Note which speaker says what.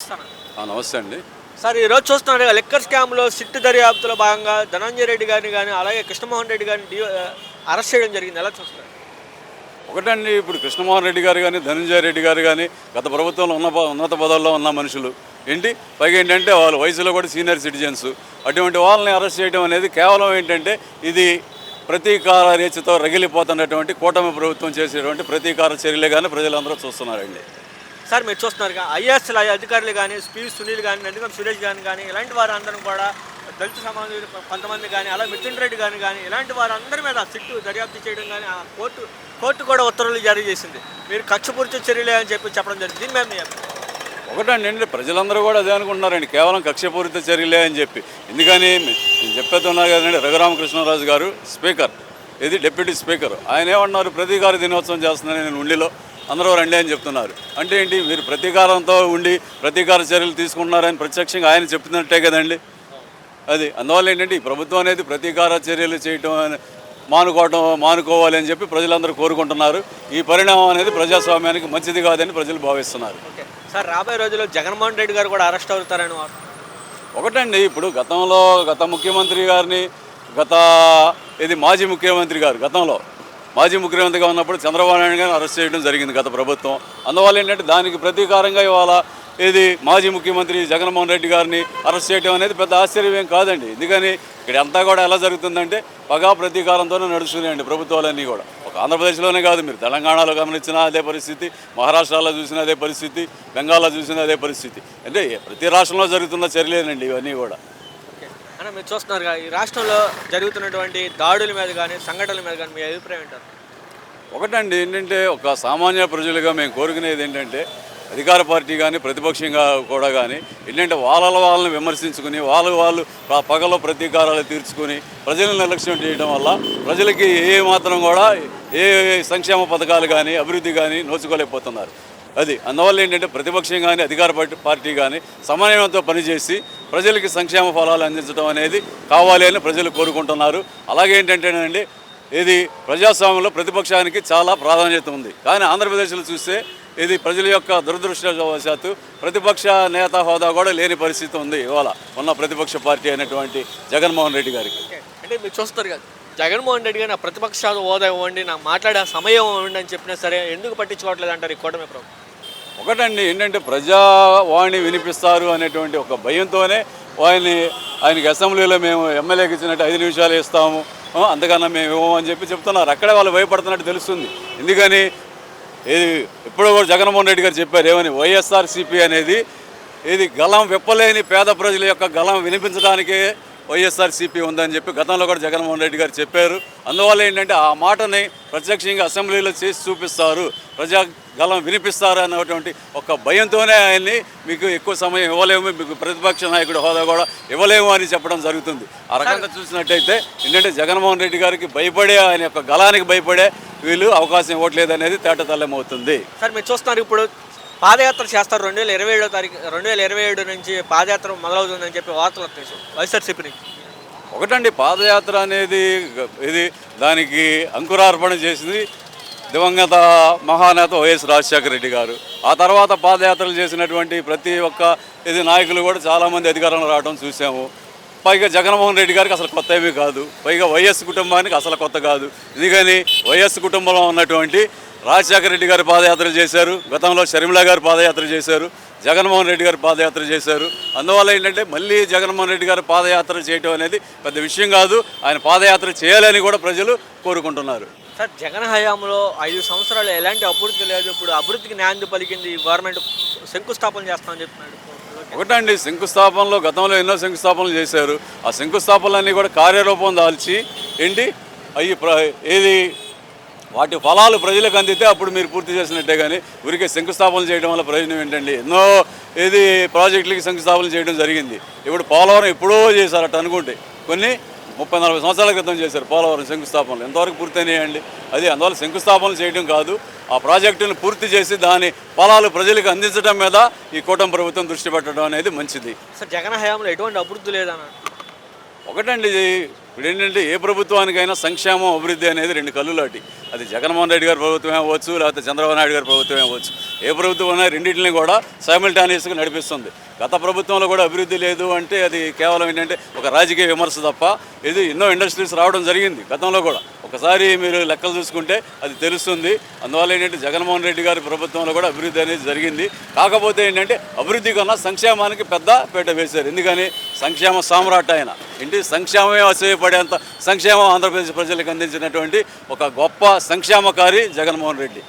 Speaker 1: నమస్తే అండి.
Speaker 2: సార్ ఈరోజు చూస్తున్నారు లిక్కర్ స్కామ్లో సిట్టు దర్యాప్తులో భాగంగా ధనంజయ రెడ్డి గారిని కానీ అలాగే కృష్ణమోహన్ రెడ్డి గారిని అరెస్ట్ చేయడం జరిగింది. ఎలా చూస్తున్నారు?
Speaker 1: ఒకటండి, ఇప్పుడు కృష్ణమోహన్ రెడ్డి గారు కానీ ధనంజయ రెడ్డి గారు కానీ గత ప్రభుత్వంలో ఉన్నత పదవుల్లో ఉన్న మనుషులు ఏంటి, పైగా ఏంటంటే వాళ్ళ వయసులో కూడా సీనియర్ సిటిజన్స్. అటువంటి వాళ్ళని అరెస్ట్ చేయడం అనేది కేవలం ఏంటంటే ఇది ప్రతీకార రేచతో రగిలిపోతున్నటువంటి కూటమి ప్రభుత్వం చేసేటువంటి ప్రతీకార చర్యలే కానీ ప్రజలందరూ చూస్తున్నారండి.
Speaker 2: సార్ మీరు చూస్తున్నారు ఐఏఎస్ల అధికారులు కానీ సునీల్ కానీ నందిగం సురేష్ కానీ ఇలాంటి వారు అందరం కూడా దళిత సమాజం కొంతమంది కానీ అలా మిథున్ రెడ్డి కానీ ఇలాంటి వారందరి మీద సిట్టు దర్యాప్తు చేయడం కానీ ఆ కోర్టు కూడా ఉత్తర్వులు జారీ చేసింది. మీరు కక్షపూరిత చర్యలే అని చెప్పడం జరిగింది. దీని మీద
Speaker 1: ఒకటండి, ప్రజలందరూ కూడా అదే అనుకుంటున్నారండి, కేవలం కక్షపూరిత చర్యలే అని చెప్పి. ఎందుకని నేను చెప్పేస్తున్నారు కదండి, రఘురామకృష్ణరాజు గారు స్పీకర్, ఇది డిప్యూటీ స్పీకర్, ఆయన ఏమన్నారు, ప్రతీకార దినోత్సవం చేస్తున్నాను నేను ఉండిలో, అందరూ రండి అని చెప్తున్నారు. అంటే ఏంటి, మీరు ప్రతీకారంతో ఉండి ప్రతీకార చర్యలు తీసుకుంటున్నారని ప్రత్యక్షంగా ఆయన చెప్తున్నట్టే కదండి. అది అందువల్ల ఏంటంటే ఈ ప్రభుత్వం అనేది ప్రతీకార చర్యలు చేయటం మానుకోవాలి అని చెప్పి ప్రజలందరూ కోరుకుంటున్నారు. ఈ పరిణామం అనేది ప్రజాస్వామ్యానికి మంచిది కాదని ప్రజలు భావిస్తున్నారు.
Speaker 2: సార్ రాబోయే రోజుల్లో జగన్మోహన్ రెడ్డి గారు కూడా అరెస్ట్ అవుతారని
Speaker 1: ఒకటండి, ఇప్పుడు గత ముఖ్యమంత్రి గారిని మాజీ ముఖ్యమంత్రి గారు గతంలో మాజీ ముఖ్యమంత్రిగా ఉన్నప్పుడు చంద్రబాబు నాయుడు గారిని అరెస్ట్ చేయడం జరిగింది గత ప్రభుత్వం. అందువల్ల ఏంటంటే దానికి ప్రతీకారంగా ఇవాళ మాజీ ముఖ్యమంత్రి జగన్మోహన్ రెడ్డి గారిని అరెస్ట్ చేయడం అనేది పెద్ద ఆశ్చర్యం ఏం కాదండి. ఎందుకని ఇక్కడ అంతా కూడా ఎలా జరుగుతుందంటే పగా ప్రతీకారంతోనే నడుస్తున్నాయండి ప్రభుత్వాలన్నీ కూడా. ఒక ఆంధ్రప్రదేశ్లోనే కాదు, మీరు తెలంగాణలో గమనించినా అదే పరిస్థితి, మహారాష్ట్రలో చూసినా అదే పరిస్థితి, బెంగాల్లో చూసినా అదే పరిస్థితి. అంటే ప్రతి రాష్ట్రంలో జరుగుతున్న చర్యలేనండి ఇవన్నీ కూడా.
Speaker 2: అంటే మీరు చూస్తున్నారు ఈ రాష్ట్రంలో జరుగుతున్నటువంటి దాడుల మీద కానీ సంఘటనల మీద కానీ మీ అభిప్రాయం ఏంటారు?
Speaker 1: ఒకటండి, ఏంటంటే ఒక సామాన్య ప్రజలుగా మేము కోరుకునేది ఏంటంటే అధికార పార్టీ కానీ ప్రతిపక్షంగా కూడా కానీ ఏంటంటే వాళ్ళని విమర్శించుకుని వాళ్ళు పగలో ప్రతీకారాలు తీర్చుకుని ప్రజలను నిర్లక్ష్యం చేయడం వల్ల ప్రజలకి ఏ మాత్రం కూడా ఏ సంక్షేమ పథకాలు కానీ అభివృద్ధి కానీ నోచుకోలేకపోతున్నారు. అది అందువల్ల ఏంటంటే ప్రతిపక్షం కానీ అధికార పార్టీ కానీ సమన్వయంతో పనిచేసి ప్రజలకి సంక్షేమ ఫలాలు అందించడం అనేది కావాలి అని ప్రజలు కోరుకుంటున్నారు. అలాగే ఏంటంటేనండి ప్రజాస్వామ్యంలో ప్రతిపక్షానికి చాలా ప్రాధాన్యత ఉంది. కానీ ఆంధ్రప్రదేశ్లో చూస్తే ప్రజల యొక్క దురదృష్టవశాత్తు ప్రతిపక్ష నేత హోదా కూడా లేని పరిస్థితి ఉంది ఇవాళ ఉన్న ప్రతిపక్ష పార్టీ అయినటువంటి జగన్మోహన్ రెడ్డి గారికి.
Speaker 2: అంటే మీరు చూస్తారు కదా, జగన్మోహన్ రెడ్డి గారు నా ప్రతిపక్ష హోదా ఇవ్వండి, నాకు మాట్లాడే సమయం ఇవ్వండి అని చెప్పినా సరే ఎందుకు పట్టించుకోవట్లేదు అంటారు ఈ కూటమి ప్రభుత్వం?
Speaker 1: ఒకటండి, ఏంటంటే ప్రజావాణి వినిపిస్తారు అనేటువంటి ఒక భయంతోనే ఆయనకి అసెంబ్లీలో మేము ఎమ్మెల్యేకి ఇచ్చినట్టు 5 నిమిషాలు ఇస్తాము, అంతకన్నా మేము ఇవ్వము అని చెప్తున్నారు. అక్కడే వాళ్ళు భయపడుతున్నట్టు తెలుస్తుంది. ఎందుకని ఇప్పుడు కూడా జగన్మోహన్ రెడ్డి గారు చెప్పారు ఏమని, వైఎస్ఆర్సీపీ అనేది గలం విప్పలేని పేద ప్రజల యొక్క గలం వినిపించడానికే వైఎస్ఆర్సీపీ ఉందని చెప్పి గతంలో కూడా జగన్మోహన్ రెడ్డి గారు చెప్పారు. అందువల్ల ఏంటంటే ఆ మాటని ప్రత్యక్షంగా అసెంబ్లీలో చేసి చూపిస్తారు, ప్రజా గలం వినిపిస్తారు అన్నటువంటి ఒక భయంతోనే ఆయన్ని మీకు ఎక్కువ సమయం ఇవ్వలేము, మీకు ప్రతిపక్ష నాయకుడి హోదా కూడా ఇవ్వలేము అని చెప్పడం జరుగుతుంది. ఆ రకంగా చూసినట్టయితే ఏంటంటే జగన్మోహన్ రెడ్డి గారికి భయపడే, ఆయన యొక్క గలానికి భయపడే వీళ్ళు అవకాశం ఇవ్వట్లేదు అనేది తేటతెల్లమవుతుంది.
Speaker 2: సార్ మీరు చూస్తున్నారు ఇప్పుడు పాదయాత్ర చేస్తారు 2027 నుంచి పాదయాత్ర మొదలవుతుందని చెప్పి వార్తలు వస్తాయి వైఎస్ఆర్సీపీ నుంచి.
Speaker 1: ఒకటండి, పాదయాత్ర అనేది దానికి అంకురార్పణ చేసింది దివంగత మహానేత వైఎస్ రాజశేఖర రెడ్డి గారు. ఆ తర్వాత పాదయాత్రలు చేసినటువంటి ప్రతి ఒక్క నాయకులు కూడా చాలామంది అధికారంలో రావడం చూసాము. పైగా జగన్మోహన్ రెడ్డి గారికి అసలు కొత్త ఏమీ కాదు, పైగా వైఎస్ కుటుంబానికి అసలు కొత్త కాదు. ఎందుకని వైఎస్ కుటుంబంలో ఉన్నటువంటి రాజశేఖర రెడ్డి గారు పాదయాత్ర చేశారు, గతంలో షర్మిల గారు పాదయాత్ర చేశారు, జగన్మోహన్ రెడ్డి గారు పాదయాత్ర చేశారు. అందువల్ల ఏంటంటే మళ్ళీ జగన్మోహన్ రెడ్డి గారు పాదయాత్ర చేయడం అనేది పెద్ద విషయం కాదు, ఆయన పాదయాత్ర చేయాలని కూడా ప్రజలు కోరుకుంటున్నారు.
Speaker 2: సార్ జగన్ హయాంలో 5 సంవత్సరాలు ఎలాంటి అభివృద్ధి లేదు, ఇప్పుడు అభివృద్ధికి నాంది పలికింది ఈ గవర్నమెంట్, శంకుస్థాపన చేస్తామని చెప్తున్నాడు.
Speaker 1: ఒకటండి, శంకుస్థాపనలో గతంలో ఎన్నో శంకుస్థాపనలు చేశారు. ఆ శంకుస్థాపనలన్నీ కూడా కార్యరూపం దాల్చి వాటి ఫలాలు ప్రజలకు అందితే అప్పుడు మీరు పూర్తి చేసినట్టే. కానీ ఊరికే శంకుస్థాపనలు చేయడం వల్ల ప్రయోజనం ఏంటండి? ఎన్నో ప్రాజెక్టులకి శంకుస్థాపనలు చేయడం జరిగింది. ఇప్పుడు పోలవరం ఎప్పుడో చేశారట అనుకుంటే, కొన్ని 30-40 సంవత్సరాల క్రితం చేశారు పోలవరం శంకుస్థాపనలు, ఎంతవరకు పూర్తయినాయండి? అందువల్ల శంకుస్థాపనలు చేయడం కాదు, ఆ ప్రాజెక్టును పూర్తి చేసి దాని ఫలాలు ప్రజలకు అందించడం మీద ఈ కూటమి ప్రభుత్వం దృష్టి పెట్టడం అనేది మంచిది.
Speaker 2: సార్ జగన్ హయాంలో ఎటువంటి అభివృద్ధి లేదన్న
Speaker 1: ఒకటండి ఇప్పుడు ఏంటంటే ఏ ప్రభుత్వానికైనా సంక్షేమం అభివృద్ధి అనేది రెండు కళ్ళులాంటి. అది జగన్మోహన్ రెడ్డి గారి ప్రభుత్వమే అవ్వచ్చు, లేకపోతే చంద్రబాబు నాయుడు గారి ప్రభుత్వమే అవ్వచ్చు. ఏ ప్రభుత్వం అయినా రెండింటిని కూడా సైమల్టానియస్గా నడిపిస్తుంది. గత ప్రభుత్వంలో కూడా అభివృద్ధి లేదు అంటే అది కేవలం ఏంటంటే ఒక రాజకీయ విమర్శ తప్ప. ఇది ఎన్నో ఇండస్ట్రీస్ రావడం జరిగింది గతంలో కూడా. ఒకసారి మీరు లెక్కలు చూసుకుంటే అది తెలుస్తుంది. అందువల్ల ఏంటంటే జగన్మోహన్ రెడ్డి గారి ప్రభుత్వంలో కూడా అభివృద్ధి అనేది జరిగింది. కాకపోతే ఏంటంటే అభివృద్ధి కన్నా సంక్షేమానికి పెద్ద పీట వేశారు. ఎందుకని సంక్షేమ సామ్రాట్ ఆయన. ఏంటి సంక్షేమమే అసూయపడేంత సంక్షేమం ఆంధ్రప్రదేశ్ ప్రజలకు అందించినటువంటి ఒక గొప్ప సంక్షేమకారి జగన్మోహన్ రెడ్డి.